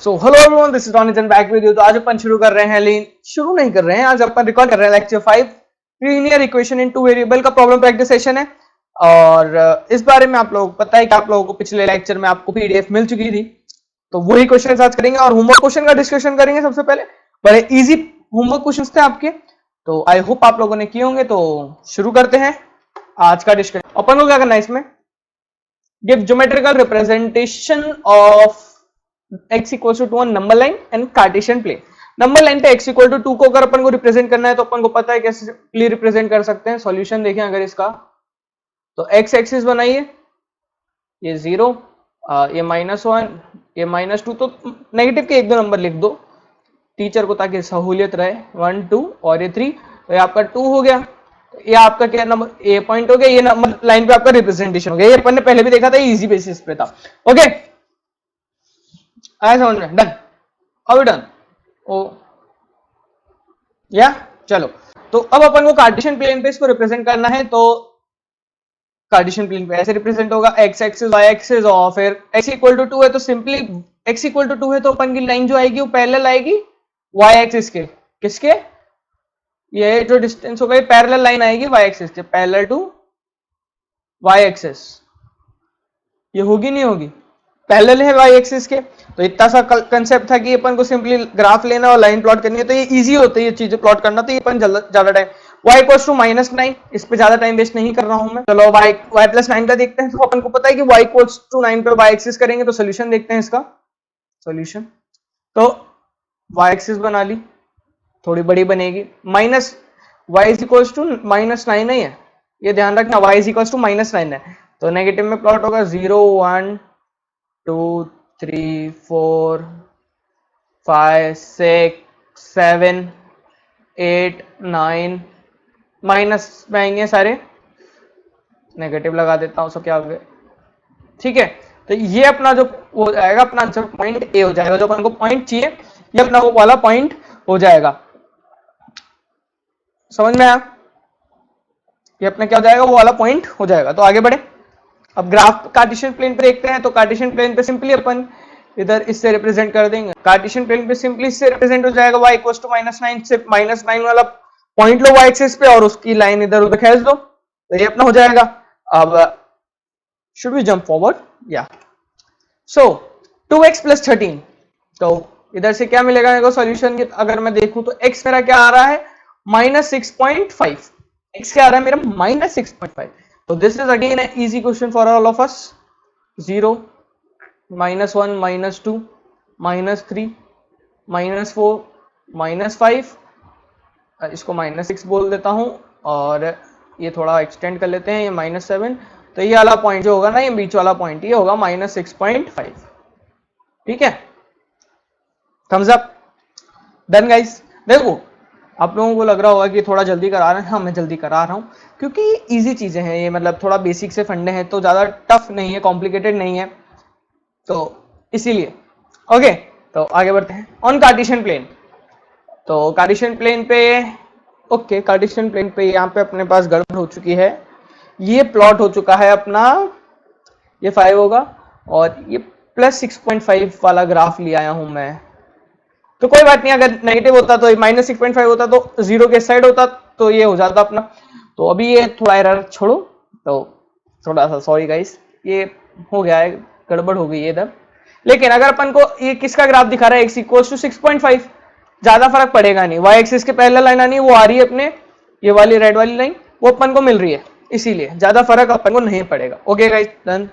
So hello everyone, this is रॉनिजन back with you. तो आज अपन शुरू कर रहे हैं, लेकिन शुरू नहीं कर रहे हैं, आज अपन रिकॉर्ड कर रहे हैं lecture 5 linear equation in two variable का प्रॉब्लम प्रैक्टिस सेशन है। और इस बारे में आप लोगों को पता है कि आप लोगों को पिछले लेक्चर में आपको पीडीएफ मिल चुकी थी, तो वही क्वेश्चन आज करेंगे और होमवर्क क्वेश्चन का डिस्कशन करेंगे। सबसे पहले बड़े इजी होमवर्क क्वेश्चन थे आपके, तो आई होप आप लोगों ने किए होंगे। तो शुरू करते हैं आज का डिस्कशन। अपन को क्या करना है इसमें, give geometrical representation of x equal to one number line and Cartesian plane. Number line पे x इक्वल टू 2 को अगर अपन को रिप्रेजेंट करना है तो अपन को पता है कैसे रिप्रेजेंट कर सकते हैं। सॉल्यूशन देखें अगर इसका, तो x एक्सिस बनाइए, ये 0, ये -1, ये -2, तो नेगेटिव के एक दो नंबर लिख दो टीचर को ताकि सहूलियत रहे। 1 2 और ये 3, तो ये आपका 2 हो गया। ये आपका क्या नंबर, ए पॉइंट हो गया, ये नंबर लाइन पे आपका रिप्रेजेंटेशन हो गया। ये अपन ने पहले भी देखा था, इजी बेसिस पे था। ओके, आया समझ में? डन, अब डन ओ या चलो। तो अब अपन को कार्टेशियन प्लेन पे इसको रिप्रेजेंट करना है, तो कार्टेशियन प्लेन पे ऐसे रिप्रेजेंट होगा, x एक्सिस y एक्सिस, और फिर x इक्वल टू 2 है तो सिंपली x इक्वल टू 2 है तो अपन की लाइन जो आएगी वो पैरेलल आएगी y एक्सिस के। किसके? ये जो डिस्टेंस होगा ये पैरेलल लाइन आएगी y एक्सिस के, पैरेलल टू y एक्सिस। ये होगी नहीं होगी? पैरेलल है y एक्सिस के। तो इतना सा कंसेप्ट था कि अपन को सिंपली ग्राफ लेना और लाइन प्लॉट करनी है, तो ये इजी होता है ये चीजें प्लॉट करना। तो ये अपन ज्यादा टाइम y इक्वल्स टू -9, इस पे ज्यादा टाइम वेस्ट नहीं कर रहा हूं मैं। चलो y प्लस 9 का देखते हैं। तो अपन को पता है कि y इक्वल्स टू 9 पे y एक्सिस करेंगे, तो सोल्यूशन देखते हैं इसका। सोल्यूशन तो y एक्सिस बना ली, थोड़ी बड़ी बनेगी, minus y is equals to -9 नहीं है, ये ध्यान रखना, y इज इक्वल्स टू -9 है, तो नेगेटिव में प्लॉट होगा 0 1 2 3 4 5 6 7 8 9, माइनस में आएंगे सारे, नेगेटिव लगा देता हूं, सो क्या हो गया, ठीक है। तो ये अपना जो हो जाएगा, अपना जो पॉइंट ए हो जाएगा, जो अपन को पॉइंट चाहिए ये अपना वो वाला पॉइंट हो जाएगा। समझ में आया? ये अपना क्या हो जाएगा, वो वाला पॉइंट हो जाएगा। तो आगे बढ़े, अब ग्राफ कार्टेशियन प्लेन पे देखते हैं। तो कार्टेशियन प्लेन पे सिंपली अपन इधर इससे रिप्रेजेंट कर देंगे। कार्टेशियन प्लेन पे सिंपली इससे रिप्रेजेंट हो जाएगा, y इक्वल्स टू -9 से -9 वाला पॉइंट लो y एक्सिस पे और उसकी लाइन इधर उधर खींच दो, तो ये अपना हो जाएगा। अब शुड वी जंप फॉरवर्ड, या सो 2x + 13, तो इधर से क्या मिलेगा मेरे को सॉल्यूशन की अगर मैं देखूं तो x मेरा क्या आ रहा है, -6.5। x क्या आ रहा है मेरा, -6.5। तो this is again an easy question for all of us। 0 -1 -2 -3 -4 -5, इसको -6 बोल देता हूं, और ये थोड़ा एक्सटेंड कर लेते हैं, ये -7। तो ये वाला पॉइंट जो होगा ना, ये बीच वाला पॉइंट, ये होगा -6.5, ठीक है। Thumbs up, done guys. देखो आप लोगों को लग रहा होगा कि थोड़ा जल्दी करा रहे हैं, हाँ मैं जल्दी करा रहा हूँ क्योंकि इजी चीजें हैं ये, मतलब थोड़ा बेसिक से फंडे हैं, तो ज्यादा टफ नहीं है, कॉम्प्लिकेटेड नहीं है, तो इसीलिए। ओके, तो आगे बढ़ते हैं ऑन कार्टेशियन प्लेन। तो कार्टेशियन प्लेन पे, ओके, कार्टेशियन प्लेन पे यहाँ पे अपने पास गड़बड़ हो चुकी है, ये प्लॉट हो चुका है अपना, ये 5 होगा और ये +6.5 वाला ग्राफ ले आया हूं मैं। तो कोई बात नहीं, अगर नेगेटिव होता तो -6.5 होता तो 0 के साइड होता, तो ये हो जाता अपना। तो अभी ये थोड़ा एरर छोड़ो, तो थोड़ा सा सॉरी गाइस, ये हो गया है, गड़बड़ हो गई है इधर। लेकिन अगर अपन को ये किसका ग्राफ दिखा रहा है, x इक्वल्स टू 6.5, ज्यादा फर्क पड़ेगा नहीं, y एक्सिस के पैरेलल लाइन आनी है, वो आ रही है अपने, ये वाली रेड वाली लाइन वो अपन को मिल रही है, इसीलिए ज्यादा फर्क अपन को नहीं पड़ेगा। ओके गाइस, डन,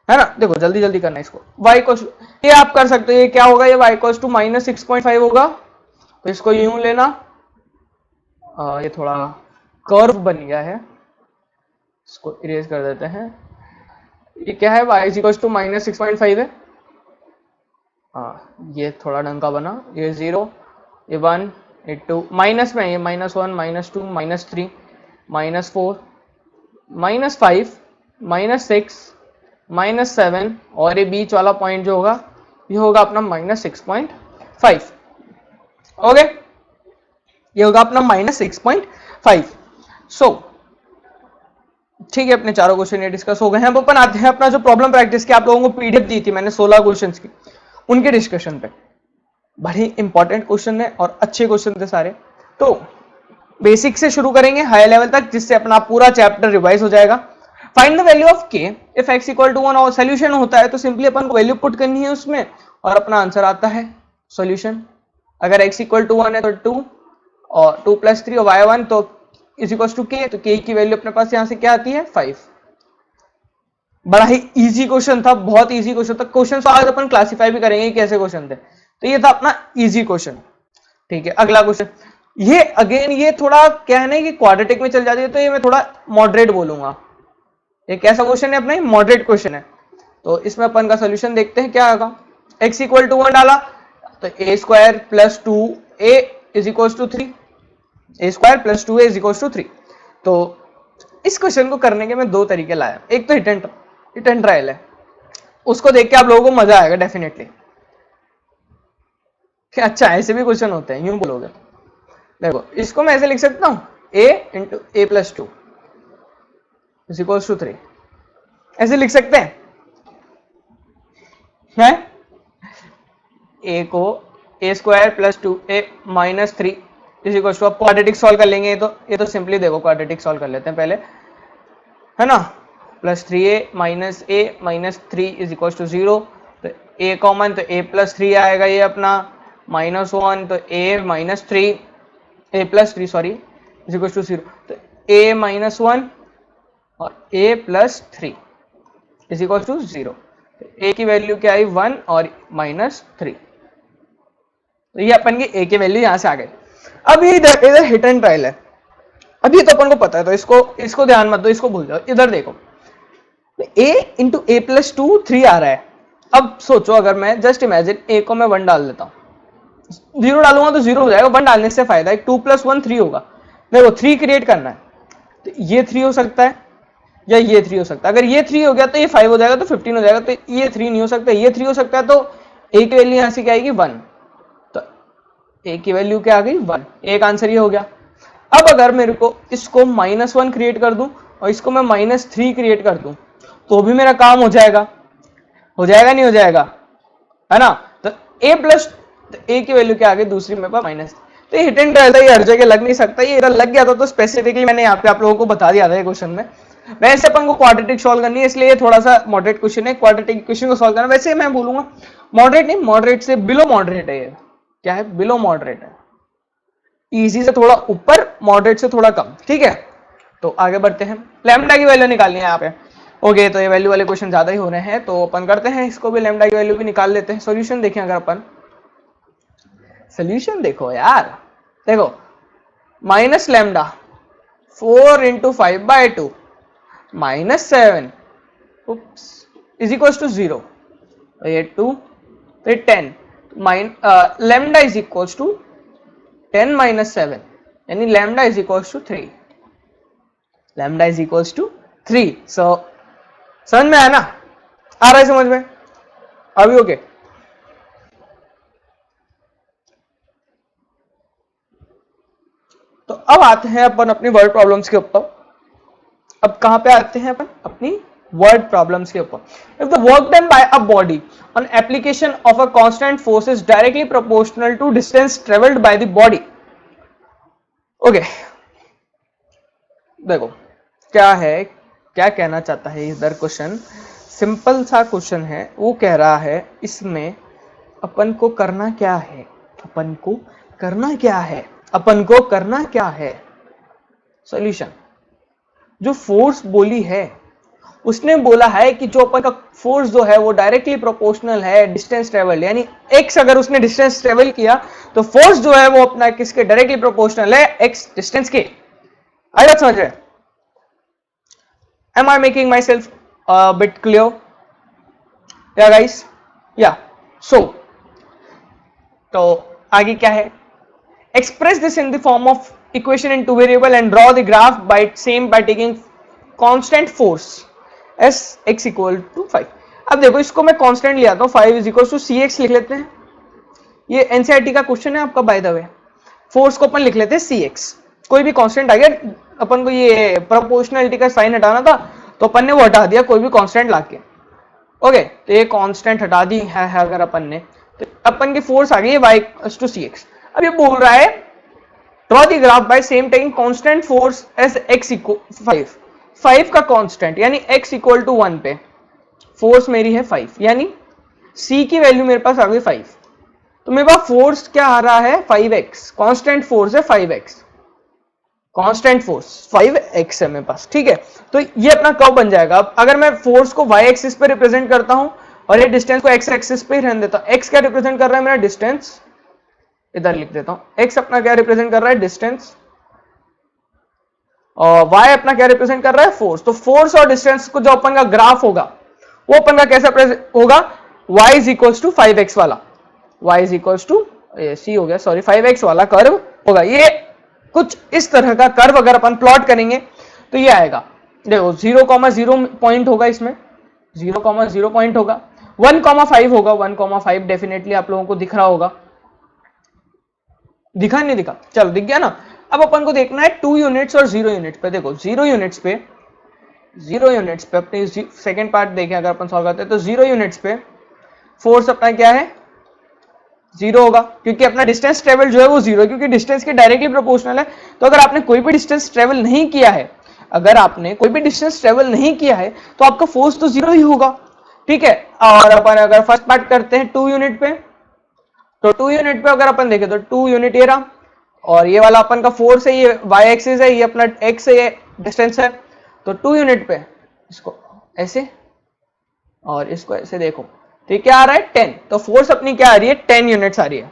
है ना। देखो जल्दी जल्दी करना है इसको। y को ये आप कर सकते हो, ये क्या होगा, ये y इक्वल्स टू -6.5 होगा, तो इसको यूं लेना, ये थोड़ा कर्व बन गया है, इसको इरेज कर देते हैं। ये क्या है, y इक्वल्स टू -6.5 है, ये थोड़ा ढंग का बना, ये 0, ये 1, ये 2, माइनस में ये -1 -2 -3 -4 -5 -6 -7, और ये बीच वाला पॉइंट जो होगा ये होगा अपना -6.5। ओके, ये होगा अपना -6.5। सो ठीक है, अपने चारों क्वेश्चन ये डिस्कस हो गए हैं। अब अपन आते हैं अपना जो प्रॉब्लम प्रैक्टिस की आप लोगों को पीडीएफ दी थी मैंने 16 क्वेश्चंस की, उनके डिस्कशन पे। बड़े इंपॉर्टेंट क्वेश्चन है और अच्छे क्वेश्चन थे सारे। तो बेसिक से शुरू करेंगे हाई लेवल तक, जिससे अपना पूरा चैप्टर रिवाइज हो जाएगा। फाइंड द वैल्यू ऑफ के इफ x इक्वल टू 1 और सोल्यूशन होता है तो सिंपली अपन को वैल्यू पुट करनी है उसमें और अपना आंसर आता है सॉल्यूशन। अगर x इक्वल टू 1 है तो 2 और 2 प्लस 3 और y1 तो इज इक्वल टू k, तो k की वैल्यू अपने पास यहां से क्या आती है 5। बड़ा ही इजी क्वेश्चन था, बहुत इजी क्वेश्चन था। क्वेश्चन तो आज अपन क्लासिफाई भी करेंगे कैसे क्वेश्चन थे। तो ये था अपना इजी क्वेश्चन। ठीक है, अगला क्वेश्चन ये अगेन ये थोड़ा क्या है ना कि क्वाड्रेटिक में चल जाती है, तो ये मैं थोड़ा मॉडरेट बोलूंगा। ये कैसा क्वेश्चन है अपना, मॉडरेट क्वेश्चन है। तो इसमें अपन का सोल्यूशन देखते हैं क्या होगा। x इक्वल टू 1 डाला तो a square plus 2a is equal to 3, a square plus 2a is equal to 3। तो इस क्वेश्चन को करने के मैं दो तरीके लाया। एक तो हिट एंड ट्रायल है, उसको देख के आप लोगों को मजा आएगा डेफिनेटली कि अच्छा ऐसे भी क्वेश्चन होते हैं, यूं बोलोगे। देखो इसको मैं ऐसे लिख सकता हूं a into a plus 2 is equal to 3, ऐसे लिख सकते हैं a को a square plus 2a minus 3 is equal to, अब क्वाड्रेटिक सॉल्व कर लेंगे। ये तो सिंपली देखो क्वाड्रेटिक सॉल्व कर लेते हैं पहले, है ना। Plus 3a minus 3 is equal to 0, तो a कॉमन तो a प्लस 3 आएगा, ये अपना माइनस 1 तो a minus 3 a plus 3 sorry is equal to 0, तो a माइनस 1 और a plus 3 is equal to 0। a की वैल्यू क्या आई 1 और माइनस 3, तो ये अपन की a की वैल्यू यहां से आ गई। अब ये इधर हिट एंड ट्रायल है। अब ये तो अपन को पता है, तो इसको ध्यान मत दो, इसको भूल जाओ। इधर देखो a इंटू ए प्लस 2 3 आ रहा है। अब सोचो अगर मैं जस्ट इमेजिन a को मैं 1 डाल देता हूं, 0 डालूंगा तो 0 हो जाएगा, 1 डालने से फायदा है, 2 प्लस 1 3 होगा। देखो 3 क्रिएट करना है, तो ये 3 हो सकता है या ये 3 हो सकता है। अगर ये 3 हो गया तो ये 5 हो जाएगा, तो 15 हो जाएगा। तो ये 3 नहीं हो सकता, ये 3 हो सकता है, तो a की वैल्यू यहां से क्या आएगी 1, तो a की वैल्यू क्या आ गई 1। एक आंसर ये हो गया। अब अगर मेरे को इसको -1 क्रिएट कर दूं और इसको मैं -3 क्रिएट कर दूं तो भी मेरा काम हो जाएगा नहीं हो जाएगा, है ना। तो a की वैल्यू क्या आ गई दूसरी मेरे पास माइनस। तो ये हिट एंड ट्रायल था, ये हर जगह लग नहीं सकता। ये इधर लग गया था तो स्पेसिफिकली मैंने यहाँ पे आप लोगों को बता दिया था क्वेश्चन में। वैसे अपन को क्वाड्रेटिक सॉल्व करनी है, इसलिए थोड़ा सा मॉडरेट क्वेश्चन है। क्वाड्रेटिक क्वेश्चन को सॉल्व करना वैसे मैं बोलूंगा मॉडरेट नहीं, मॉडरेट से बिलो मॉडरेट है। ये क्या है, बिलो मॉडरेट है। इजी से थोड़ा ऊपर, मॉडरेट से थोड़ा कम। ठीक है, तो आगे बढ़ते हैं। लैम्डा की वैल्यू निकालनी है यहाँ पे। ओके, तो ये वैल्यू वाले क्वेश्चन ज्यादा ही हो रहे हैं, तो अपन करते हैं इसको भी, लैम्डा की वैल्यू भी निकाल लेते हैं। सॉल्यूशन देखें, अगर अपन सॉल्यूशन देखो यार, देखो minus lambda 4 into 5/2 -7 is equal to 0, तो ये 2 तो ये 10 lambda is equal to 10 minus 7, यानी lambda is equal to 3, lambda is equal to 3। So समझ में आया ना, आ रहा है समझ में अभी? ओके, तो अब आते हैं अपन अपनी वर्ड प्रॉब्लम्स के ऊपर। अब कहां पे आते हैं अपन अपनी वर्ड प्रॉब्लम्स के ऊपर। If the work done by a body on application of a constant force is directly proportional to distance travelled by the body. Okay, देखो क्या है, क्या कहना चाहता है इधर क्वेश्चन। सिंपल सा क्वेश्चन है, वो कह रहा है इसमें अपन को करना क्या है, अपन को करना क्या है, अपन को करना क्या है। सॉल्यूशन, जो फोर्स बोली है उसने बोला है कि जो अपन का फोर्स जो है वो डायरेक्टली प्रोपोर्शनल है डिस्टेंस ट्रेवल, यानी x अगर उसने डिस्टेंस ट्रेवल किया तो फोर्स जो है वो अपना किसके डायरेक्टली प्रोपोर्शनल है, x डिस्टेंस के। आई बात समझ रहे? Am I making myself a bit clear? Yeah guys, yeah. So, तो आगे क्या है? Express this in the form of equation in two variable and draw the graph by taking constant force s x equal to 5। अब देखो इसको मैं constant ले आता हूं, 5 इज इक्वल टू cx लिख लेते हैं। ये एनसीईआरटी का क्वेश्चन है आपका बाय द वे। फोर्स को अपन लिख लेते हैं cx, कोई भी कांस्टेंट आ गया, अपन को ये प्रोपोर्शनलिटी का साइन हटाना था तो अपन ने वो हटा दिया कोई भी कांस्टेंट लाके। ओके, तो ये कांस्टेंट हटा दी है अगर अपन ने, तो अपन की फोर्स आ गई है y टू सी एक्स। अब ये बोल रहा है draw the graph by same taking constant force as x equal 5 का कांस्टेंट यानी x इक्वल टू 1 पे फोर्स मेरी है 5 यानी c की वैल्यू मेरे पास आ गई 5। तो मेरे पास फोर्स क्या आ रहा है 5x, कांस्टेंट फोर्स है 5x, कांस्टेंट फोर्स 5x है मेरे पास, ठीक है। तो ये अपना कर्व बन जाएगा। अब अगर मैं फोर्स को y एक्सिस पे रिप्रेजेंट करता हूं और ये डिस्टेंस को x एक्सिस पे रहने देता हूं, x क्या रिप्रेजेंट कर रहा है मेरा डिस्टेंस, इधर लिख देता हूं, x अपना क्या रिप्रेजेंट कर रहा है डिस्टेंस और y अपना क्या रिप्रेजेंट कर रहा है फोर्स। तो फोर्स और डिस्टेंस को जो अपन का ग्राफ होगा वो अपन का कैसा होगा, y is equals to 5x वाला, y is equals to c हो गया सॉरी 5x वाला कर्व होगा। ये कुछ इस तरह का कर्व अगर अपन प्लॉट करेंगे तो ये आएगा, देखो 0,0 पॉइंट होगा, इसमें 0,0 पॉइंट होगा, 1,5 होगा, 1,5 डेफिनेटली आप लोगों को दिख रहा होगा, दिखा नहीं दिखा, चलो दिख गया ना। अब अपन को देखना है 2 यूनिट्स और 0 यूनिट्स पे। देखो 0 यूनिट्स पे अपने सेकंड पार्ट देखें अगर अपन सॉल्व करते हैं तो 0 यूनिट्स पे फोर्स अपना क्या है 0 होगा, क्योंकि अपना डिस्टेंस ट्रेवल जो है वो 0 है, क्योंकि डिस्टेंस के डायरेक्टली प्रोपोर्शनल है। तो अगर आपने कोई भी डिस्टेंस ट्रेवल नहीं किया है, अगर आपने कोई भी डिस्टेंस ट्रेवल नहीं किया है तो आपका फोर्स तो 0 ही होगा, ठीक है। और अपन अगर फर्स्ट पार्ट करते हैं 2 यूनिट पे, तो 2 यूनिट पे अगर अपन देखें तो 2 यूनिट ये रहा और ये वाला अपन का फोर्स है, ये y एक्सिस है, ये अपना x है, ये डिस्टेंस है। तो 2 यूनिट पे इसको ऐसे और इसको ऐसे देखो तो ये क्या आ रहा है 10, तो फोर्स अपनी क्या आ रही है 10 यूनिट्स आ रही है।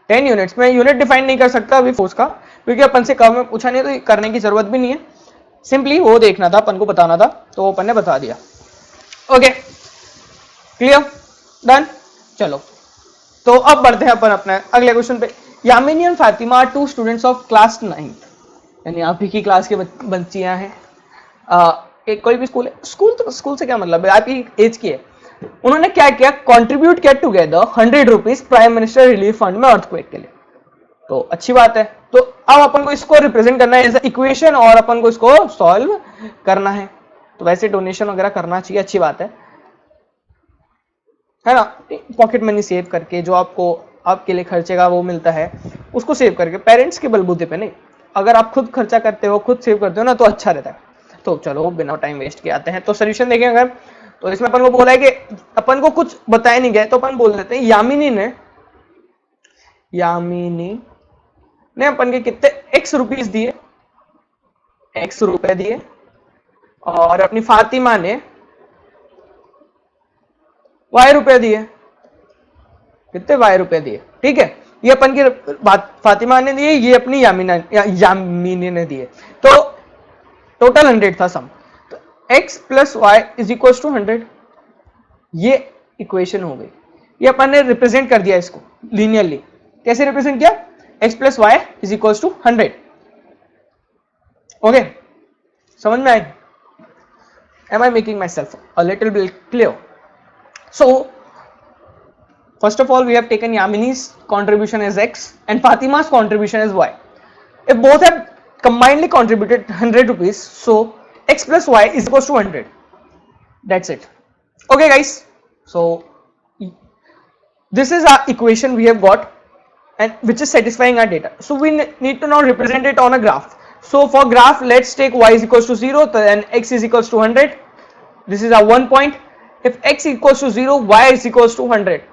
10 यूनिट्स में यूनिट डिफाइन नहीं कर सकता अभी फोर्स का, क्योंकि अपन से कर्व में पूछा नहीं तो करने की जरूरत भी नहीं है, सिंपली वो देखना था अपन को, बताना था, तो अपन ने बता दिया। Okay clear done. चलो तो अब बढ़ते हैं अपन अपने अगले क्वेश्चन पे। Yamini and Fatima are 2 students of class 9th, यानी आप ही की क्लास के बच्चियां हैं। एक कोई भी स्कूल है, स्कूल से क्या मतलब है, आपकी एज की है। उन्होंने क्या किया, कंट्रीब्यूट किया together 100 rupees prime minister relief fund में अर्थक्वेक के लिए। तो अच्छी बात है। तो अब अपन को इसको रिप्रेजेंट करना है एज इक्वेशन और अपन को इसको सॉल्व करना है। तो वैसे डोनेशन वगैरह करना चाहिए, अच्छी बात है ना। पॉकेट मनी सेव करके जो आपको आपके लिए खर्चे का वो मिलता है उसको सेव करके, पेरेंट्स के बलबूते पे नहीं, अगर आप खुद खर्चा करते हो, खुद सेव करते हो ना, तो अच्छा रहता है। तो चलो बिना टाइम वेस्ट किए आते हैं। तो सोल्यूशन देखें अगर, तो इसमें अपन को बोला है कि अपन को कुछ बताया नहीं गया, तो अपन बोल देते हैं यामिनी ने अपन के कितने x रुपीस दिए, x रुपए दिए, और अपनी फातिमा ने y रुपए दिए, कितने y रुपए दिए, ठीक है। ये अपन की बात फातिमा ने दिए, ये अपनी यामिनी ने दिए। तो टोटल 100 था सम, तो x plus y is equal to 100, ये इक्वेशन हो गई। ये अपन ने रिप्रेजेंट कर दिया इसको लीनियरली। कैसे रिप्रेजेंट किया, x plus y is equal to 100। Okay समझ में आई, am I making myself a little bit clear? So first of all we have taken Yamini's contribution as x and Fatima's contribution as y. If both have combinedly contributed 100 rupees, so x plus y is equals to 100. That's it. Okay guys, so this is our equation we have got and which is satisfying our data. So we need to now represent it on a graph. So for graph, let's take y is equals to 0, then x is equals to 100. This is our one point. If x equals to 0, y is equals to 100.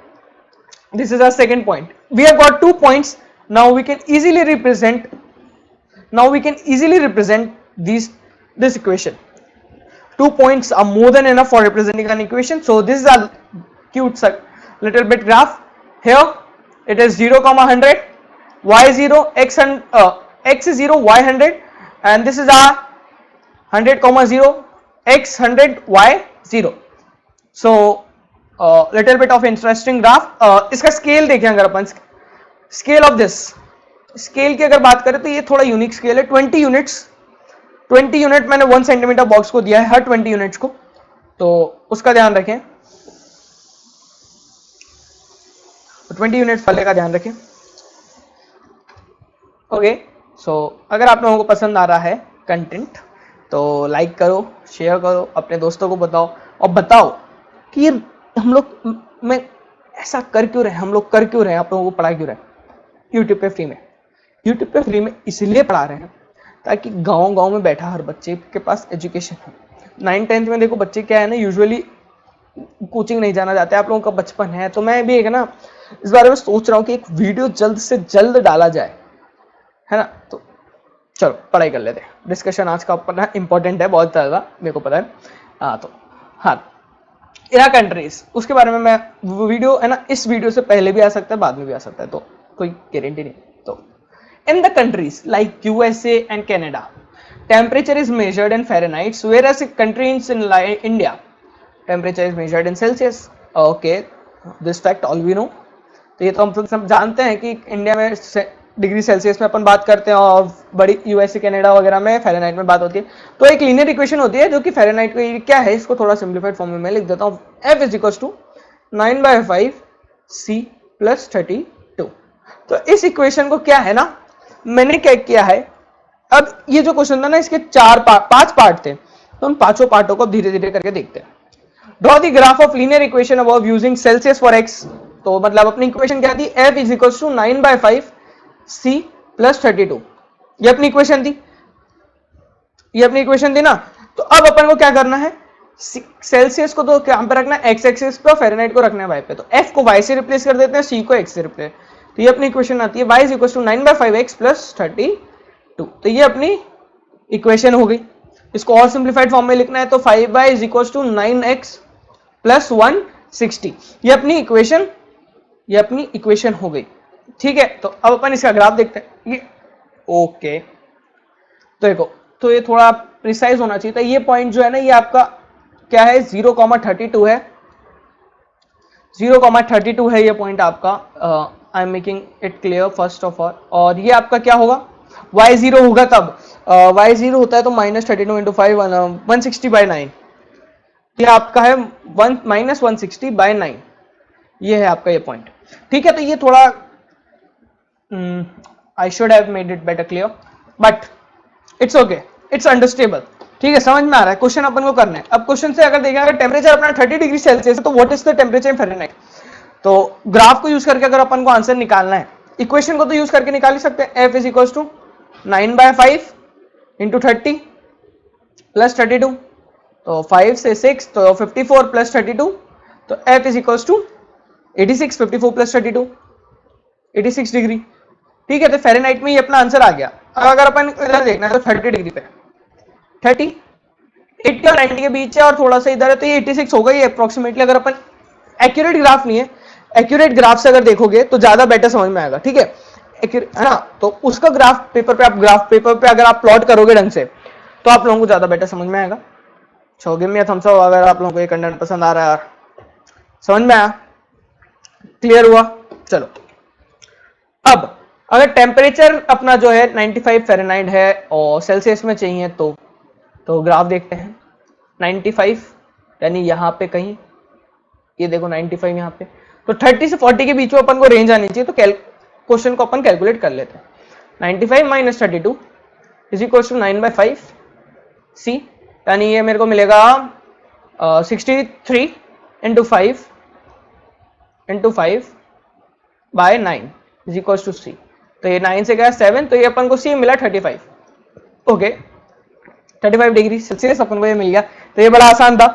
This is our second point. We have got 2 points. Now we can easily represent this equation. 2 points are more than enough for representing an equation. So this is a cute little bit graph. Here it is 0, 100, y 0, x is 0, y 100, and this is our 100, 0, x 100, y 0. So little bit of interesting graph. इसका scale देखें अगर अपन, scale of this, scale की अगर बात करें तो ये थोड़ा यूनिक स्केल है। 20 यूनिट मैंने 1 सेंटीमीटर बॉक्स को दिया है, हर 20 यूनिट्स को, तो उसका ध्यान रखें, 20 यूनिट्स वाले का ध्यान रखें। ओके सो अगर आप लोगों को पसंद आ रहा है कंटेंट तो लाइक करो, शेयर करो, अपने दोस्तों को बताओ, और बताओ कि हम लोग में ऐसा कर क्यों रहे हम लोग, कर क्यों रहे आप लोगों को पढ़ा क्यों रहे यूट्यूब पे फ्री में? यूट्यूब पे फ्री में इसलिए पढ़ा रहे हैं ताकि गांव गांव में बैठा हर बच्चे के पास एजुकेशन हो। 9th-10th में देखो बच्चे क्या है ना, यूजुअली कोचिंग नहीं जाना चाहते, आप लोगों का बचपन है, तो मैं भी एक ना इस बारे में सोच रहा हूँ कि एक वीडियो जल्द से जल्द डाला जाए, है ना। तो चलो पढ़ाई कर लेते हैं, डिस्कशन आज का अपना इंपॉर्टेंट है बहुत ज़्यादा, मेरे को पता है। तो हाँ, इरा कंट्रीज, उसके बारे में मैं वीडियो है ना, इस वीडियो से पहले भी आ सकता है, बाद में भी आ सकता है, तो कोई गारंटी नहीं। तो in the countries like USA and Canada, temperature is measured in Fahrenheit, whereas countries in India temperature is measured in Celsius. Okay, this fact all we know. तो ये तो हम सब जानते हैं कि इंडिया में डिग्री सेल्सियस में अपन बात करते हैं और बड़ी USA कैनेडा वगैरह में फ़ारेनहाइट में बात होती है। तो एक लीनियर इक्वेशन होती है जो कि फ़ारेनहाइट को क्या है, इसको थोड़ा सिंप्लीफाइड फॉर्म में मैं लिख देता हूँ। F = 9/5 C + 32। तो इस इक्वेशन को क्या है ना, मैंने क्या किया है, अब ये जो क्वेश्चन था ना, इसके 5 पार्ट थे, तो हम पांचों पार्टों को धीरे धीरे करके देखते हैं। Draw the graph of linear equation above using Celsius for x। तो मतलब अपनी इक्वेशन क्या थी, F = 9/5 C + 32। ये अपनी इक्वेशन थी, ये अपनी इक्वेशन थी ना। तो अब अपन को क्या करना है, सेल्सियस को तो क्या पे रखना है, x एक्सिस पे, फ़ारेनहाइट को रखना है y पे। तो F को y से रिप्लेस कर देते हैं, C को x से रिप्लेस। तो ये अपनी इक्वेशन आती है y = 9/5x + 32। तो ये अपनी इक्वेशन हो गई। इसको और सिंप्लीफाइड फॉर्म में लिखना है तो 5y = 9x + 160। ये अपनी इक्वेशन हो गई, ठीक है। तो अब अपन इसका ग्राफ देखते हैं। ये ओके, तो देखो, तो ये थोड़ा प्रिसाइज होना चाहिए था। ये पॉइंट जो है ना, ये आपका क्या है, 0,32 है, 0,32 है ये पॉइंट आपका। I am making it clear first of all. और ये आपका क्या होगा, y0 होगा तब, y0 होता है तो -32 × 5 160/9। ये आपका है -160/9, ये है आपका ये पॉइंट, ठीक है। तो ये थोड़ा I should have made it better clear, but it's okay, it's understandable, ठीक है, समझ में आ रहा है। क्वेश्चन अपन को करना है। अब क्वेश्चन से अगर देखें, अगर टेम्परेचर अपना 30 डिग्री सेल्सियस है तो what is the temperature in Fahrenheit. तो ग्राफ को यूज करके अगर अपन को आंसर निकालना है, इक्वेशन को तो यूज करके निकाल ही सकते हैं। F = 9/5 × 30 + 32। तो 5 से 6 तो 54 + 32। तो F = 86, 54 + 32 86 डिग्री, ठीक है। तो फ़ारेनहाइट में ये अपना आंसर आ गया। अब अगर अपन इधर देखना है तो 30 डिग्री पे 30, 80 और 90 के बीच है और थोड़ा सा इधर है, तो ये 86 होगा ये अप्रोक्सीमेटली। अगर अपन एक्यूरेट ग्राफ नहीं है, एक्यूरेट ग्राफ से अगर देखोगे तो ज्यादा बेटर समझ में आएगा, ठीक है ना। तो उसका ग्राफ पेपर पे अगर आप प्लॉट करोगे ढंग से तो आप लोगों को ज्यादा बेटर समझ में आएगा। So give me a thumbs up अगर आप लोगों को ये कंटेंट पसंद आ रहा है, समझ में आया, क्लियर हुआ। चलो, अब अगर टेम्परेचर अपना जो है 95 फ़ारेनहाइट है और सेल्सियस में चाहिए तो ग्राफ देखते हैं। 95 यानी यहाँ पे कहीं, ये देखो 95 यहाँ पे, तो 30 से 40 के बीच में अपन को रेंज आनी चाहिए। तो क्वेश्चन को अपन कैलकुलेट कर लेते हैं। 95 - 32 = 9/5 C, यानी ये मेरे को मिलेगा 63 × 5/9 = C। तो ये 9 से गया 7, तो ये अपन को C मिला 35। ओके, 35 डिग्री सेल्सियस अपन को ये मिल गया। तो ये बड़ा आसान था,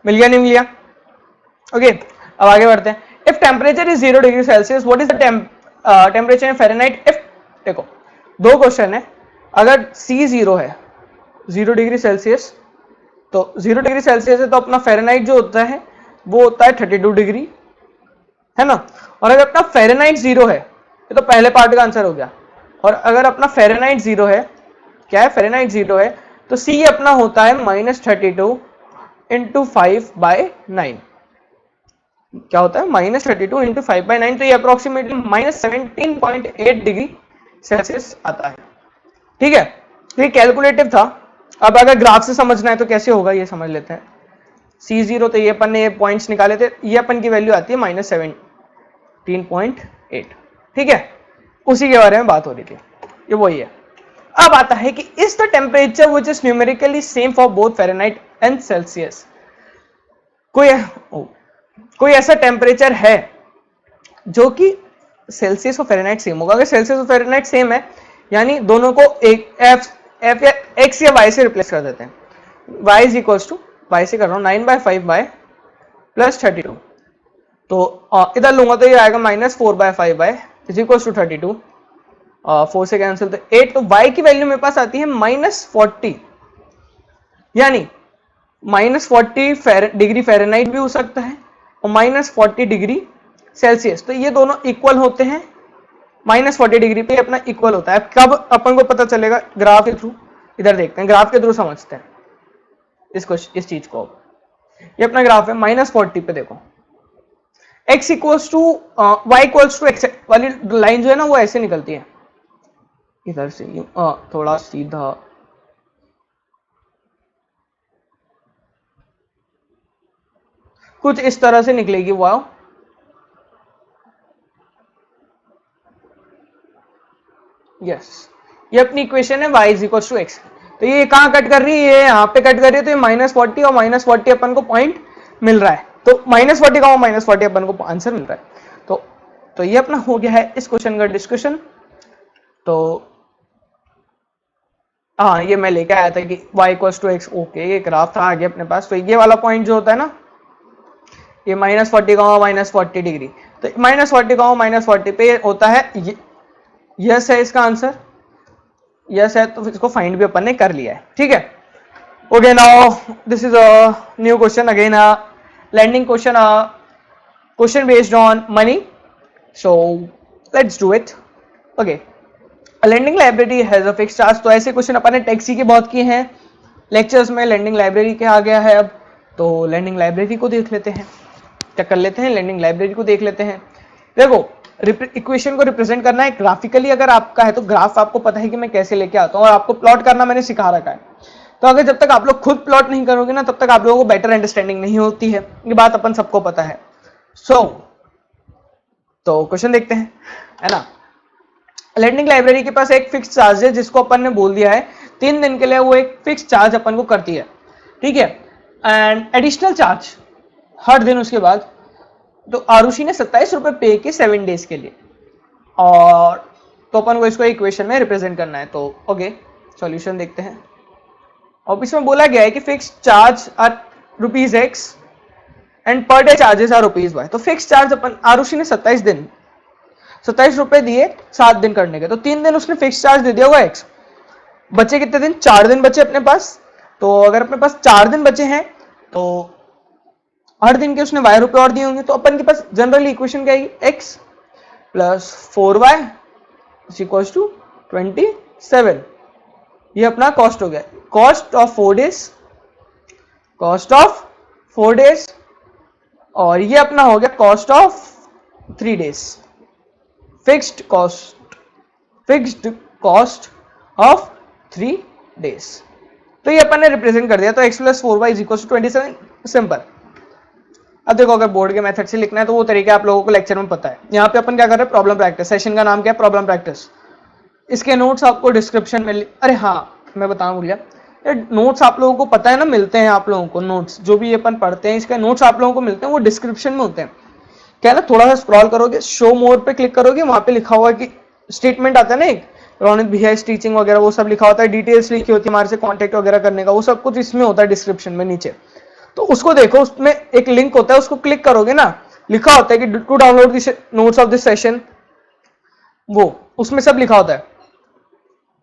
मिल गया नहीं मिल गया। ओके, अब आगे बढ़ते हैं। If temperature is 0 degree Celsius, what is the temperature in Fahrenheit. If देखो, दो क्वेश्चन है। अगर C 0 है, 0 डिग्री सेल्सियस, तो 0 डिग्री सेल्सियस है तो अपना फ़ारेनहाइट जो होता है वो होता है 32 डिग्री, है ना। और अगर अपना फ़ारेनहाइट 0 है, ये तो पहले पार्ट का आंसर हो गया। और अगर अपना फ़ारेनहाइट 0 है, क्या है, फ़ारेनहाइट 0 है, तो C अपना होता है -32 × 5/9। क्या होता है, -32 × 5/9। तो ये अप्रोक्सीमेटली -17.8 डिग्री सेल्सियस आता है, ठीक है। तो ये कैलकुलेटिव था। अब अगर ग्राफ से समझना है तो कैसे होगा ये समझ लेते हैं। C0, तो ये अपन ने पॉइंट्स निकाले थे, ये अपन की वैल्यू आती है -17.8, ठीक है। उसी के बारे में बात हो रही थी, ये वही है। अब आता है कि is the temperature which is numerically same for both Fahrenheit and Celsius. कोई ऐसा टेम्परेचर है जो कि सेल्सियस और फ़ारेनहाइट सेम होगा। अगर सेल्सियस और फ़ारेनहाइट सेम है यानी दोनों को एक एफ या एक्स या वाई से रिप्लेस कर देते हैं। y is equals to, y से कर रहा हूँ 9/5 बाय प्लस 32, तो इधर लूंगा तो ये आएगा -4/5 बाय इज इक्वल्स टू 32, 4 से कैंसिल तो 8, तो y की वैल्यू मेरे पास आती है -40, यानी -40 डिग्री फ़ारेनहाइट भी हो सकता है और -40 डिग्री सेल्सियस, तो ये दोनों इक्वल होते हैं। -40 डिग्री पे अपना इक्वल होता है। कब अपन को पता चलेगा? ग्राफ के थ्रू। इधर देखते हैं, ग्राफ के थ्रू समझते हैं इस चीज को। ये अपना ग्राफ है -40 पे, देखो x equals to y equals to x वाली लाइन जो है ना वो ऐसे निकलती है, इधर से थोड़ा सीधा, कुछ इस तरह से निकलेगी वो। यस, ये अपनी इक्वेशन है y is equal to x. तो ये कहाँ कट कर रही है? ये यहाँ पे कट कर रही है, तो ये -40 और -40 अपन को पॉइंट मिल रहा है, तो -40 का -40 अपन को आंसर मिल रहा है। तो ये अपना हो गया है इस क्वेश्चन का डिस्कशन। तो हाँ, ये मैं लेके आया था कि y equal to x, okay, ये ग्राफ था आगे अपने पास। तो ये वाला पॉइंट जो होता है ना, ये -40 का -40 डिग्री, तो -40 का -40 पे होता है, यस है इसका आंसर, यस है, तो इसको फाइंड भी अपन ने कर लिया है। ठीक है, okay, now this is a new question again, lending question based on money, so let's do it. Okay, lending library has a fixed charge. तो ऐसे क्वेश्चन अपन ने टैक्सी के बहुत किए हैं लेक्चर्स में, लैंडिंग लाइब्रेरी के आ गया है अब, तो लैंडिंग लाइब्रेरी को देख लेते हैं, क्या कर लेते हैं, लैंडिंग लाइब्रेरी को देख लेते हैं। देखो, इक्वेशन को रिप्रेजेंट करना है ग्राफिकली अगर आपका है तो ग्राफ आपको पता है कि मैं कैसे लेके आता हूँ, और आपको प्लॉट करना मैंने सिखा रखा है। तो अगर जब तक आप लोग खुद प्लॉट नहीं करोगे ना, तब तक आप लोगों को बेटर अंडरस्टैंडिंग नहीं होती है, ये बात अपन सबको पता है। तो क्वेश्चन देखते हैं, है ना। लैंडिंग लाइब्रेरी के पास एक फिक्स चार्ज है जिसको अपन ने बोल दिया है 3 दिन के लिए वो एक फिक्स चार्ज अपन को करती है, ठीक है, एंड एडिशनल चार्ज हर दिन उसके बाद। तो आरुषि ने 27 रुपए पे किए 7 डेज के लिए, और तो अपन को इसको इक्वेशन में रिप्रेजेंट करना है। तो ओके, सॉल्यूशन देखते हैं। और इसमें बोला गया है कि fix charge are ₹x and per day charges are ₹y। तो फिक्स चार्ज अपन आरुषि ने 27 रुपए दिए 7 दिन करने के, तो 3 दिन उसने फिक्स चार्ज दे दिया होगा x। बचे कितने दिन? 4 दिन बचे अपने पास। तो अगर अपने पास 4 दिन बचे हैं तो हर दिन के उसने y रुपए और दिए होंगे, तो अपन के पास जनरली इक्वेशन क्या आएगी? x plus 4y is equals to 27। ये अपना कॉस्ट हो गया, cost of 4 days, cost of 4 days, और ये अपना हो गया cost of 3 days, fixed cost of 3 days. तो ये अपन ने रिप्रेजेंट कर दिया। तो x plus 4y is equal to 27, simple. अब देखो, अगर बोर्ड के मेथड से लिखना है तो वो तरीका आप लोगों को लेक्चर में पता है। यहाँ पे अपन क्या कर रहे हैं? Problem practice. सेशन का नाम क्या है? Problem practice. इसके नोट्स आपको डिस्क्रिप्शन में, अरे हाँ मैं बताऊं भूल गया, नोट्स आप लोगों को पता है ना, मिलते हैं आप लोगों को नोट्स, जो भी अपन पढ़ते हैं इसके नोट्स आप लोगों को मिलते हैं, वो डिस्क्रिप्शन में होते हैं। क्या ना, थोड़ा सा स्क्रॉल करोगे, शो मोर पे क्लिक करोगे, वहां पे लिखा हुआ है कि स्टेटमेंट आता है ना एक, रोनित भैया टीचिंग वगैरह, वो सब लिखा होता है, डिटेल्स लिखी होती है हमारे से कॉन्टेक्ट वगैरह करने का, वो सब कुछ इसमें होता है डिस्क्रिप्शन में नीचे। तो उसको देखो, उसमें एक लिंक होता है, उसको क्लिक करोगे ना, लिखा होता है कि to download this notes of this session, वो उसमें सब लिखा होता है।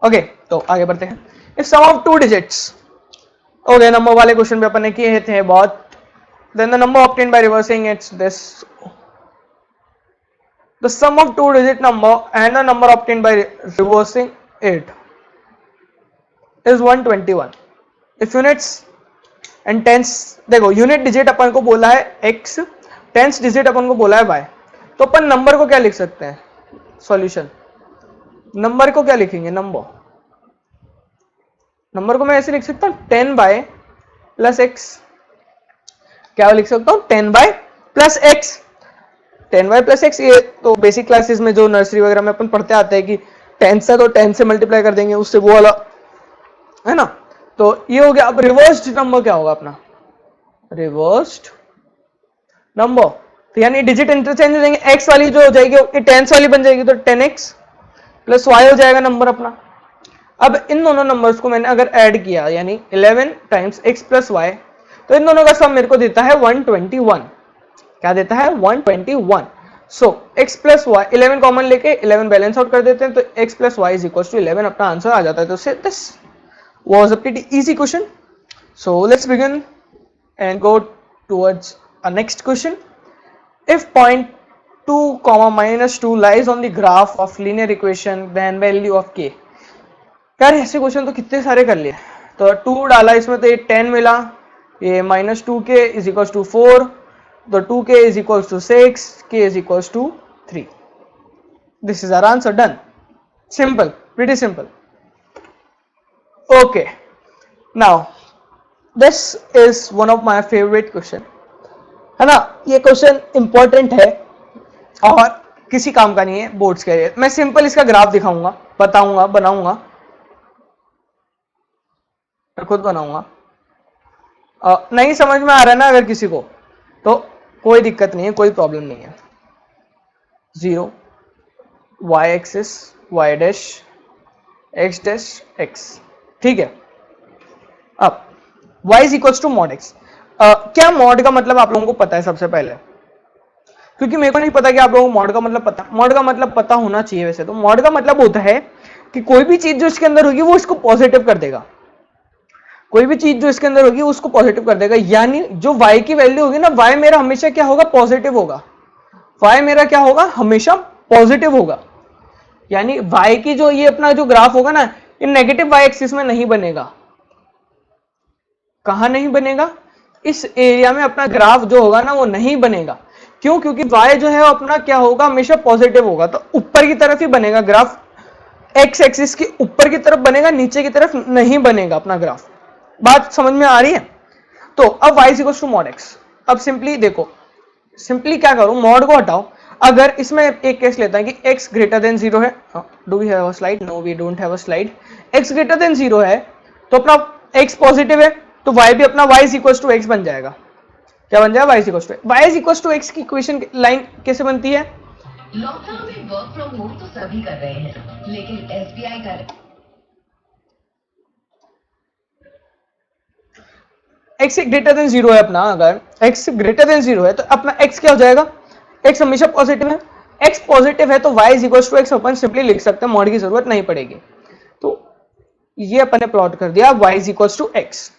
ओके, तो आगे बढ़ते हैं। If sum of 2 digits, okay, number वाले क्वेश्चन पे अपन ने किए थे बहुत। Then the number obtained by reversing its this, the sum of 2 digit number and the number obtained by reversing it is 121. if units and tens, देखो unit digit अपन को बोला है x, टेंस डिजिट अपन को बोला है y, तो अपन number को क्या लिख सकते हैं? सॉल्यूशन, नंबर को क्या लिखेंगे? नंबर को मैं ऐसे लिख सकता हूं 10 बाय प्लस x, क्या लिख सकता हूं? 10 by plus x, 10y plus x. ये तो बेसिक क्लासेस में जो नर्सरी वगैरह में अपन पढ़ते आते हैं कि 10 से, तो 10 से मल्टीप्लाई कर देंगे, उससे वो वाला है ना। तो ये हो गया। अब रिवर्स्ड नंबर क्या होगा अपना? रिवर्स्ड नंबर तो यानी डिजिट इंटरचेंज हो जाएंगे, x वाली जो हो जाएगी वो टेंस वाली बन जाएगी, तो 10x प्लस y हो जाएगा नंबर अपना। अब इन दोनों नंबर्स को मैंने अगर ऐड किया यानी 11 टाइम्स x प्लस y, तो इन दोनों का सम मेरे को देता है 121। क्या देता है? 121। So x plus y 11 common लेके 11 बैलेंस आउट कर देते हैं, तो x plus y is equal to 11 अपना आंसर आ जाता है। तो this was a pretty easy question. So let's begin and go towards a next question. If point 2, -2 lies on the graph of linear equation then value of k। यार ऐसे question तो कितने सारे कर लिए। तो 2 डाला इसमें तो ये 10 मिला, ये -2k इज इक्वल टू 4, तो 2k is equals to 6, k is equals to 3. This is our answer, done. Simple, pretty simple. Okay, now this is one of my favorite question, है ना। ये क्वेश्चन इंपॉर्टेंट है और किसी काम का नहीं है बोर्ड्स के लिए। मैं सिंपल इसका ग्राफ दिखाऊंगा, बताऊंगा, बनाऊंगा, मैं खुद बनाऊंगा। नहीं समझ में आ रहा है ना अगर किसी को, तो कोई दिक्कत नहीं है, कोई प्रॉब्लम नहीं है। 0 y axis y dash x dash x, ठीक है। अब y is equal to mod x। क्या मॉड का मतलब आप लोगों को पता है सबसे पहले? क्योंकि मेरे को नहीं पता कि आप लोगों को मॉड का मतलब पता। मॉड का मतलब पता होना चाहिए वैसे तो। मॉड का मतलब होता है कि कोई भी चीज जो इसके अंदर होगी वो इसको पॉजिटिव कर देगा, कोई भी चीज जो इसके अंदर होगी उसको पॉजिटिव कर देगा। यानी जो y की वैल्यू होगी ना, y मेरा हमेशा क्या होगा? पॉजिटिव होगा। y मेरा क्या होगा? हमेशा पॉजिटिव होगा। यानी y की जो ये अपना जो ग्राफ होगा ना, ये नेगेटिव y एक्सिस में नहीं बनेगा। कहां नहीं बनेगा? इस एरिया में अपना ग्राफ जो होगा ना वो नहीं बनेगा। क्यों? क्योंकि y जो है अपना क्या होगा? हमेशा पॉजिटिव होगा, तो ऊपर की तरफ ही बनेगा ग्राफ। x एक्सिस के ऊपर की तरफ बनेगा, नीचे की तरफ नहीं बनेगा अपना ग्राफ। बात समझ में आ रही है? तो अब y equal to mod x। अब सिंपली देखो, सिंपली क्या करो, मॉड को हटाओ। अगर इसमें एक केस लेता है कि x ग्रेटर देन 0 है, do we have a slide? No we don't have a slide. x greater than 0 है तो अपना x पॉजिटिव है, तो y भी अपना y is equal to x बन जाएगा। क्या बन जाएगा? y is equal to x की इक्वेशन लाइन कैसे बनती है? लॉकडाउन में वर्क फ्रॉम होम तो सभी कर रहे हैं, लेकिन एसबीआई कर x ग्रेटर देन 0 है अपना। अगर x ग्रेटर देन 0 है तो अपना x क्या हो जाएगा? x हमेशा पॉजिटिव है। x पॉजिटिव है तो y is equal to x अपन सिंपली लिख सकते हैं, मॉड की जरूरत नहीं पड़ेगी। तो ये अपन ने प्लॉट कर दिया y is equal to x।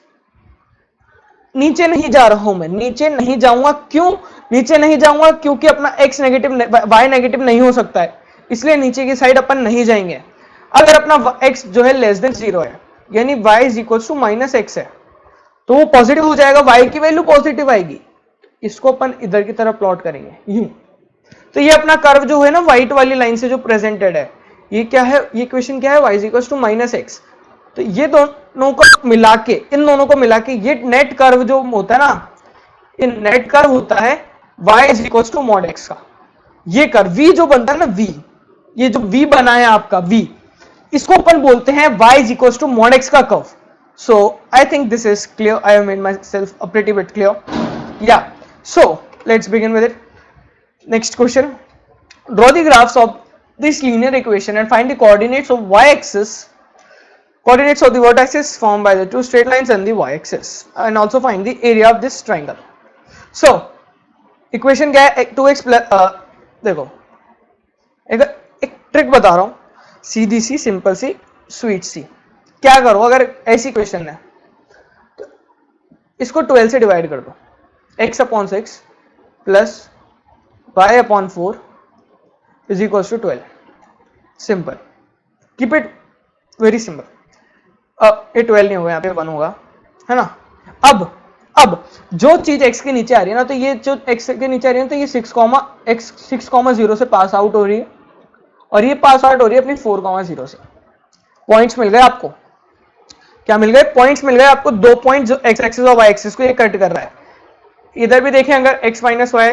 नीचे नहीं जा रहा हूं मैं, नीचे नहीं जाऊंगा। क्यों नीचे नहीं जाऊंगा? क्योंकि अपना x नेगेटिव, y नेगेटिव नहीं हो सकता है, इसलिए नीचे की साइड अपन नहीं जाएंगे। अगर अपना x जो है लेस देन 0 है, यानी y is equal to -x है, तो वो पॉजिटिव हो जाएगा, y की वैल्यू पॉजिटिव आएगी। इसको अपन इधर की तरफ प्लॉट करेंगे यूं। तो ये अपना कर्व जो है ना व्हाइट वाली लाइन से जो प्रेजेंटेड है, ये क्या है? ये इक्वेशन क्या है? y is equal to -x। तो ये दोनों को मिला के, इन दोनों को मिला के ये नेट कर्व जो होता है ना, ये नेट कर्व होता है y is equal to mod x का। ये कर्व v जो बनता है ना, v, ये जो v बना है आपका v, इसको अपन बोलते हैं y is equal to mod x का curve. So I think this is clear. I have made myself a pretty bit clear. Yeah. So let's begin with it. Next question. Draw the graphs of this linear equation and find the coordinates of y-axis, coordinates of the vertices formed by the two straight lines and the y-axis, and also find the area of this triangle. So equation क्या है? 2x plus देखो एक trick बता रहा हूँ, सीधी सी, simple सी, sweet सी। क्या करो अगर ऐसी क्वेश्चन है तो इसको 12 से डिवाइड कर दो, x upon 6 plus y upon 4 is equal to 12। Simple, keep it very simple. अब ये 12 नहीं होगा, यहाँ पे 1 होगा, है ना। अब जो चीज x के नीचे आ रही है ना, तो ये जो x के नीचे आ रही है, तो ये 6,0 से पास आउट हो रही है, और ये पास आउट हो रही है अपनी 4,0 से। पॉइंट्स मिल गए आपको। क्या मिल गए? पॉइंट्स मिल गए आपको। 2 पॉइंट जो x एक्सिस और y एक्सिस को ये कट कर रहा है। इधर भी देखें, अगर x minus y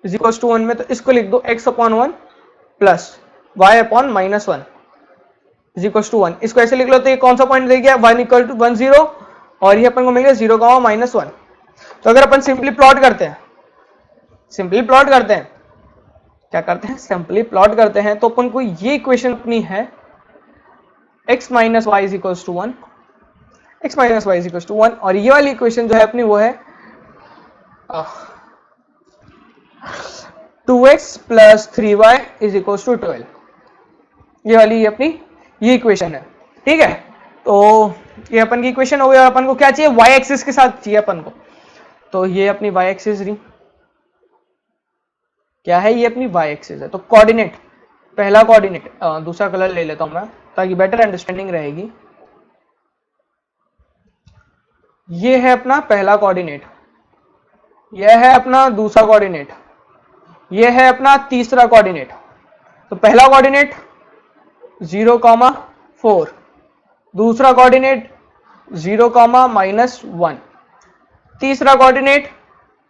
is equal to 1 में, तो इसको लिख दो x upon 1 plus y upon -1 is equal to 1। इसको ऐसे लिख लो तो ये कौन सा पॉइंट दे गया? 1 इक्वल टू 1 0, और ये अपन को मिल गया 0, -1। तो अगर अपन सिंपली प्लॉट करते हैं, सिंपली प्लॉट करते हैं, क्या करते हैं, सिंपली प्लॉट करते हैं। तो अपन को ये इक्वेशन अपनी है x minus y is equal to 1, x minus y is equal to 1, और ये वाली इक्वेशन जो है अपनी वो है 2x plus 3y is equal to 12। ये वाली अपनी ये इक्वेशन है, ठीक है। तो ये अपन की इक्वेशन हो गई, और अपन को क्या चाहिए, y एक्सिस के साथ चाहिए अपन को। तो ये अपनी y एक्सिस रही, क्या है, ये अपनी y एक्सिस है। तो कोऑर्डिनेट, पहला कोऑर्डिनेट, दूसरा कलर ले लेता हूं मैं ताकि बेटर अंडरस्टैंडिंग रहेगी। ये है अपना पहला कोऑर्डिनेट, यह है अपना दूसरा कोऑर्डिनेट, यह है अपना तीसरा कोऑर्डिनेट। तो पहला कोऑर्डिनेट 0,4, दूसरा कोऑर्डिनेट 0,-1, तीसरा कोऑर्डिनेट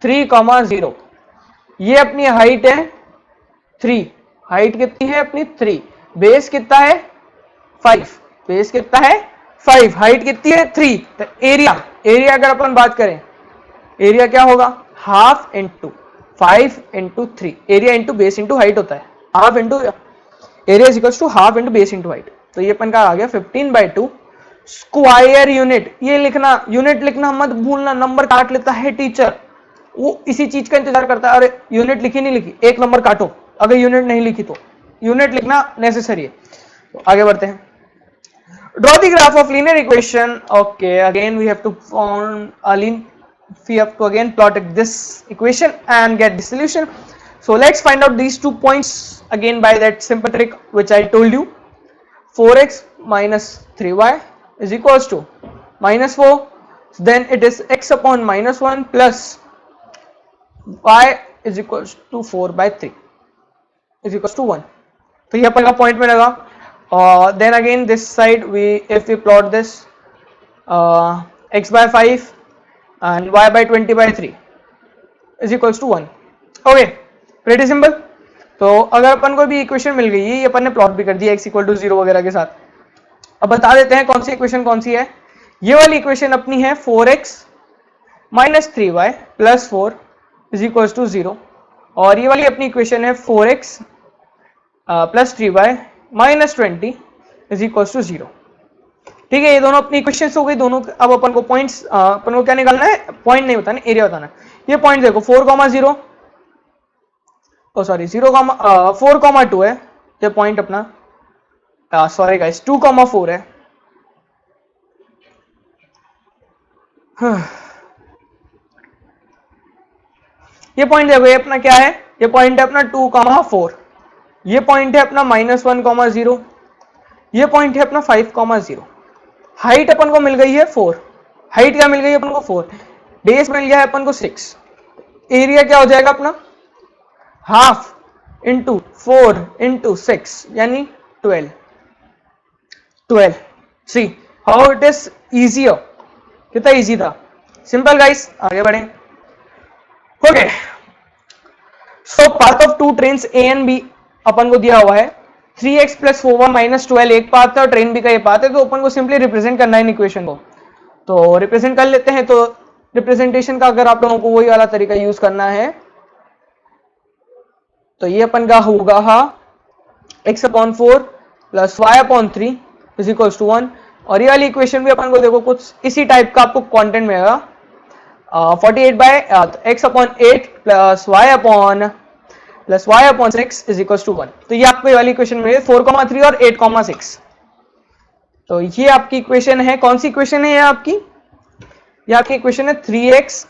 3,0। ये अपनी हाइट है 3, हाइट कितनी है अपनी 3, बेस कितना है 5, बेस कितना है 5, हाइट कितनी है 3। तो एरिया, एरिया अगर अपन बात करें, एरिया क्या होगा, half into 5 into 3, area into base into height होता है, half into area is equal to half into base into height. तो ये अपन का आ गया 15/2 स्क्वायर यूनिट। ये लिखना, यूनिट लिखना मत भूलना, नंबर काट लेता है टीचर, वो इसी चीज का इंतजार करता है, अरे यूनिट लिखी नहीं लिखी, एक नंबर काटो, अगर यूनिट नहीं लिखी तो यूनिट लिखना नेसेसरी है। तो आगे बढ़ते हैं, draw the graph of linear equation. Okay, again we have to form a we have to again plot this equation and get the solution. So let's find out these 2 points again by that simple trick which I told you. 4x minus 3y is equals to -4, then it is x upon -1 plus y is equals to 4/3 is equals to 1. तो ये अपन का point में लगा। Then again this side if we plot this x by 5 and y by 20/3 is equals to 1. Okay, pretty simple. तो अगर अपन को भी equation मिल गई, ये अपन ने प्लॉट भी कर दिया x इक्वल टू 0 वगैरह के साथ। अब बता देते हैं कौन सी इक्वेशन कौन सी है। ये वाली इक्वेशन अपनी है 4x minus 3y plus 4 is equals to 0, और ये वाली अपनी इक्वेशन है 4x plus 3y minus 20 is equals to 0। ठीक है, ये दोनों अपनी इक्वेशंस हो गई दोनों। अब अपन को पॉइंट्स, अपन को क्या निकालना है, पॉइंट नहीं बताना, एरिया बताना है। ये पॉइंट देखो 4,0, ओ सॉरी 4,2 है ये पॉइंट अपना, सॉरी गाइस 2,4 है। ये पॉइंट देखो, ये अपना क्या है, ये पॉइंट है अपना 2,4, ये पॉइंट है अपना -1,0, ये पॉइंट है अपना 5,0। हाइट अपन को मिल गई है 4, हाइट क्या मिल गई है अपन को 4, बेस मिल गया है अपन को 6, एरिया क्या हो जाएगा अपना हाफ इंटू 4 इंटू 6 यानी 12। See how it is easier, कितना इजी था, सिंपल गाइस। आगे बढ़े। Okay, so path of 2 trains A and B अपन को दिया हुआ है। 3x प्लस 4y माइनस 12 एक पाथ है और ट्रेन बी का ये पाथ है, तो अपन को सिंपली रिप्रेजेंट करना है इन इक्वेशन को। तो रिप्रेजेंट कर लेते हैं। तो रिप्रेजेंटेशन का अगर आप लोगों को वही वाला तरीका यूज करना है तो ये अपन का होगा x/4 plus y/3 is equals to 1, और ये वाली इक्वेशन भी अपन को देखो कुछ इसी टाइप का आपको कंटेंट मिलेगा। 48/x/8 plus y/6 is equals to 1। तो ये आपको ये वाली इक्वेशन मिलेगी 4,3 और 8,6। तो ये आपकी इक्वेशन है, कौन सी इक्वेशन है ये आपकी इक्वेशन है 3x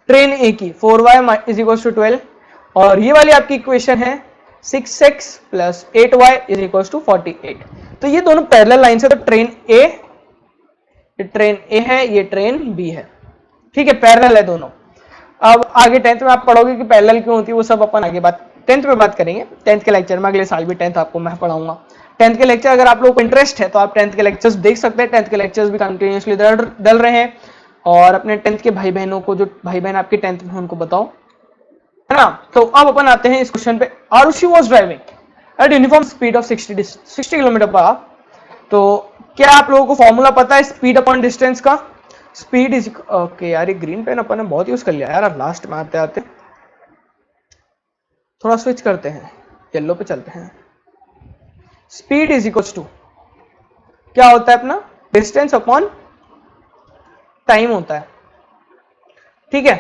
ट्रेन ए की 4y इज इक्वल्स टू 12, और ये वाली आपकी इक्वेशन है 6x plus 8y is equals to 48। तो ये दोनों पैरेलल लाइन है, तो ट्रेन ए, ये ट्रेन ए है, ये ट्रेन बी है, ठीक है, पैरेलल है दोनों। अब आगे 10th में आप पढ़ोगे कि पैरेलल क्यों होती है, वो सब अपन आगे 10th में बात करेंगे। 10th के लेक्चर में, अगले साल भी 10th आपको मैं पढ़ाऊंगा। 10th के लेक्चर अगर आप लोगों को इंटरेस्ट है तो आप 10th के लेक्चर्स देख सकते हैं। 10th के लेक्चर्स भी कंटिन्यूअसली डल रहे हैं, और अपने 10th के भाई बहनों को, जो भाई बहन आपके 10th में उनको बताओ, है ना। तो अब अपन आते हैं इस क्वेश्चन पे। Aarushi was driving at uniform speed of 60 kilometre per hour. तो क्या आप लोगों को फॉर्मूला पता है स्पीड अपॉन डिस्टेंस का? स्पीड इज, ओके यार ये ग्रीन पेन अपन ने बहुत यूज कर लिया यार लास्ट में आते आते। थोड़ा स्विच करते हैं, येलो पे चलते हैं। स्पीड इज इक्वल टू क्या होता है अपना, डिस्टेंस अपॉन टाइम होता है, ठीक है।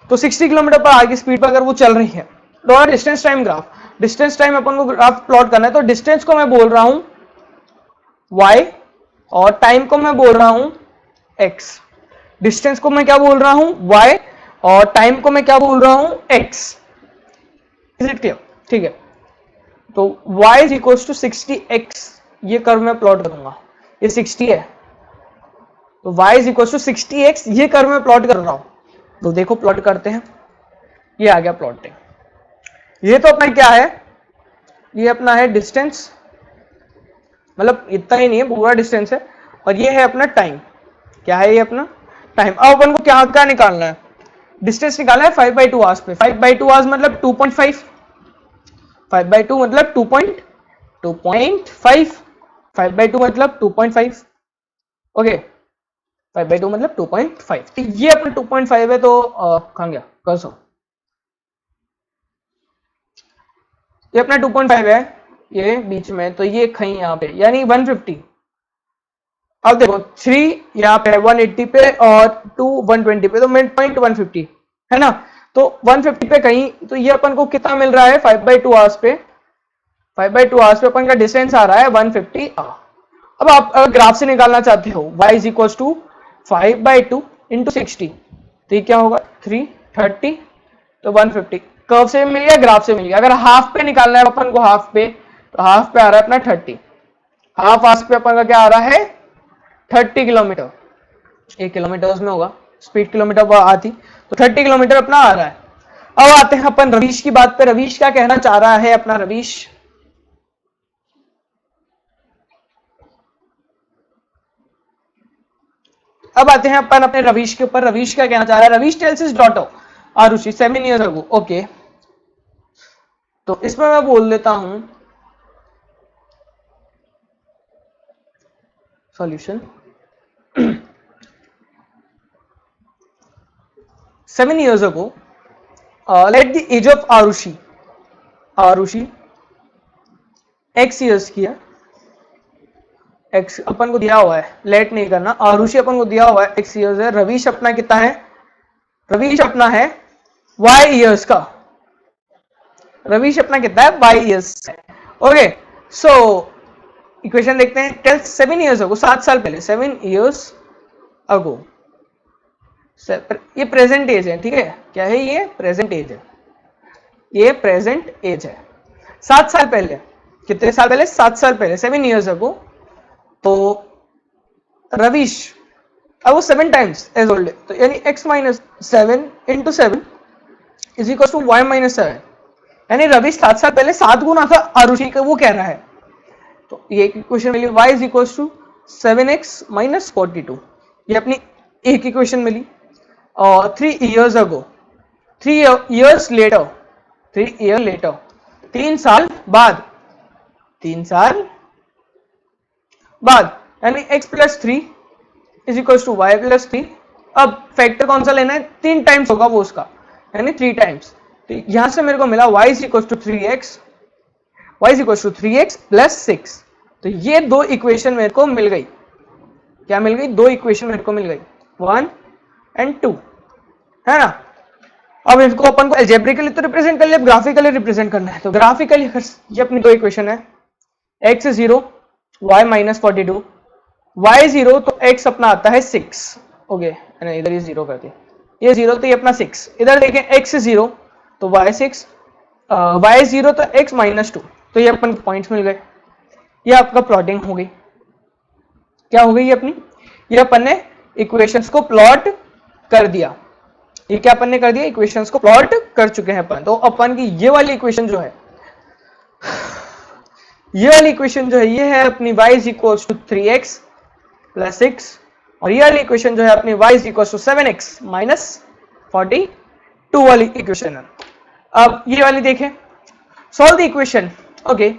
तो 60 किलोमीटर पर आगे स्पीड पर अगर वो चल रही है तो distance time graph, distance time अपन को ग्राफ प्लॉट करना है, तो डिस्टेंस को मैं बोल रहा हूं y और टाइम को मैं बोल रहा हूं x। डिस्टेंस को मैं क्या बोल रहा हूं y और टाइम को मैं क्या बोल रहा हूं x। Is it clear? ठीक है, तो y is equal to 60x, ये कर्व मैं प्लॉट करूंगा, ये 60 है तो y is equal to 60x, ये कर्व मैं प्लॉट कर रहा हूं। तो देखो प्लॉट करते हैं, ये आ गया प्लॉटिंग। ये तो अपना क्या है, ये अपना है डिस्टेंस, मतलब इतना ही नहीं है, पूरा डिस्टेंस है, और ये है अपना टाइम। क्या है ये अपना टाइम। अब अपन को क्या क्या निकालना है, डिस्टेंस निकालना है 5/2 आवर्स पे। 5/2 आवर्स मतलब 2.5, 5/2 मतलब 2.5, 5/2 मतलब 2.5, ओके, 5/2 मतलब 2.5। तो ये अपना 2.5 है, तो कहां गया कर्सर, ये अपना 2.5 है, ये बीच में, तो ये कहीं यहाँ पे यानी 150। अब देखो 3 यहाँ पे 180 पे और 2 120 पे, तो मिड पॉइंट 150 है ना। तो 150 पे कहीं, तो ये अपन को कितना मिल रहा है 5/2 आवर्स पे, 5/2 आवर्स पे अपन का डिस्टेंस आ रहा है 150 आवर। अब आप अगर ग्राफ से निकालना चाहते हो y is equal to 5/2 into 60, तो ये क्या होगा 330, तो 150। कर्व से मिल गया, ग्राफ से मिल गया। अगर हाफ पे निकालना है अपन को, हाफ पे, तो हाफ पे आ रहा है अपना 30, हाफ आवर्स पे अपन का क्या आ रहा है 30 किलोमीटर, 1 किलोमीटर में होगा, स्पीड किलोमीटर पर आती, तो 30 किलोमीटर अपना आ रहा है। अब आते हैं अपन रवीश की बात पे, रवीश क्या कहना चाह रहा है अपना रवीश। अब आते हैं अपन अपने रवीश के ऊपर, रवीश क्या कहना चाह रहा है। Ravish tells his daughter Aarushi 7 years ago, okay, तो इसमें मैं बोल देता हूं solution. 7 years ago, let the age of Arushi x years की है, x अपन को दिया हुआ है, लेट नहीं करना, आरुषि अपन को दिया हुआ है x years है। रवीश अपना कितना है, रवीश अपना है y years का, रवीश अपना कितना है y years है, ओके। सो इक्वेशन देखते हैं, टेल 7 years ago, 7 साल पहले, 7 years ago, ये प्रेजेंट एज है, ठीक है, क्या है ये प्रेजेंट एज है, ये प्रेजेंट एज है। 7 साल पहले, कितने साल पहले 7 साल पहले, 7 years ago, तो रवीश अब वो 7 टाइम्स एज ओल्ड है, तो यानी x minus 7 into 7 is equal to y minus 7, यानी रवीश 7 साल पहले 7 गुना था आरुषि का, वो कह रहा है। तो ये इक्वेशन मिली, y is equal to 7x minus 42, ये अपनी एक इक्वेशन मिली। और 3 years ago, 3 years later, 3 year later, 3 साल बाद, 3 साल बाद, यानी x plus 3 is equal to y plus 3। अब फैक्टर कौन सा लेना है, 3 टाइम्स होगा वो उसका, यानी 3 टाइम्स। तो यहां से मेरे को मिला y is equal to 3x, y is equal to 3x plus 6। तो ये दो इक्वेशन मेरे को मिल गई, क्या मिल गई, दो इक्वेशन मेरे को मिल गई, 1 और 2, है ना। अब इसको अपन को अलजेब्रिकली तो रिप्रेजेंट कर लिया, ग्राफिकली रिप्रेजेंट करना है। तो ग्राफिकली ये अपनी दो इक्वेशन है, x 0 y माइनस 42, y 0 तो x अपना आता है 6, ओके, इधर ये 0 कर दिया, ये 0 तो ये अपना 6, इधर देखें x 0 तो y 6, y 0 तो x माइनस 2, तो ये अपन पॉइंट्स मिल गए। ये आपका प्लॉटिंग हो गई, क्या हो गई अपनी, ये अपन ने इक्वेशंस को प्लॉट कर दिया, ये क्या अपन ने कर दिया, इक्वेशंस को प्लॉट कर चुके हैं अपन। तो अपन की ये वाली इक्वेशन जो है, ये वाली इक्वेशन जो है, ये है अपनी y is equal to 3x plus 6, और ये वाली इक्वेशन जो है अपनी y is equal to 7x minus 42 वाली इक्वेशन है। अब ये वाली देखें, solve the equation, okay,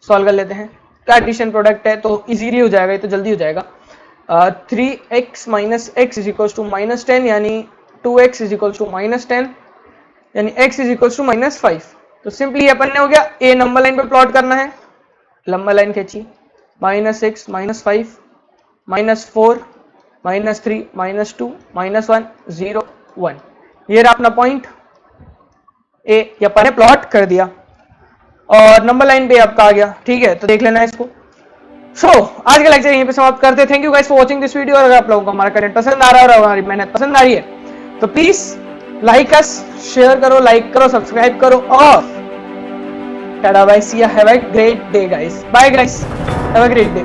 solve कर लेते हैं। कार्टेशियन प्रोडक्ट है तो इजीली हो जाएगा, ये तो जल्दी हो जाएगा। 3x minus x is equal to minus 10, यानी 2x is equal to minus 10, यानी x is equal to minus 5, तो सिंपली अपन ने हो गया ए नंबर लाइन पे प्लॉट करना है, लंबा लाइन खींची, -6 -5 -4 -3 -2 -1 0 1, ये रहा अपना पॉइंट ए, ये अपन ने प्लॉट कर दिया और नंबर लाइन पे आपका आ गया। ठीक है, तो देख लेना इसको। सो आज का लेक्चर यहीं पे समाप्त करते हैं। Thank you guys for watching this video. अगर आप लोगों को हमारा कंटेंट पसंद आ रहा है और हमारी मेहनत पसंद आ रही है तो प्लीज लाइक अस, शेयर करो, लाइक करो, सब्सक्राइब करो और tata bye, see you, have a great day guys, bye guys, have a great day.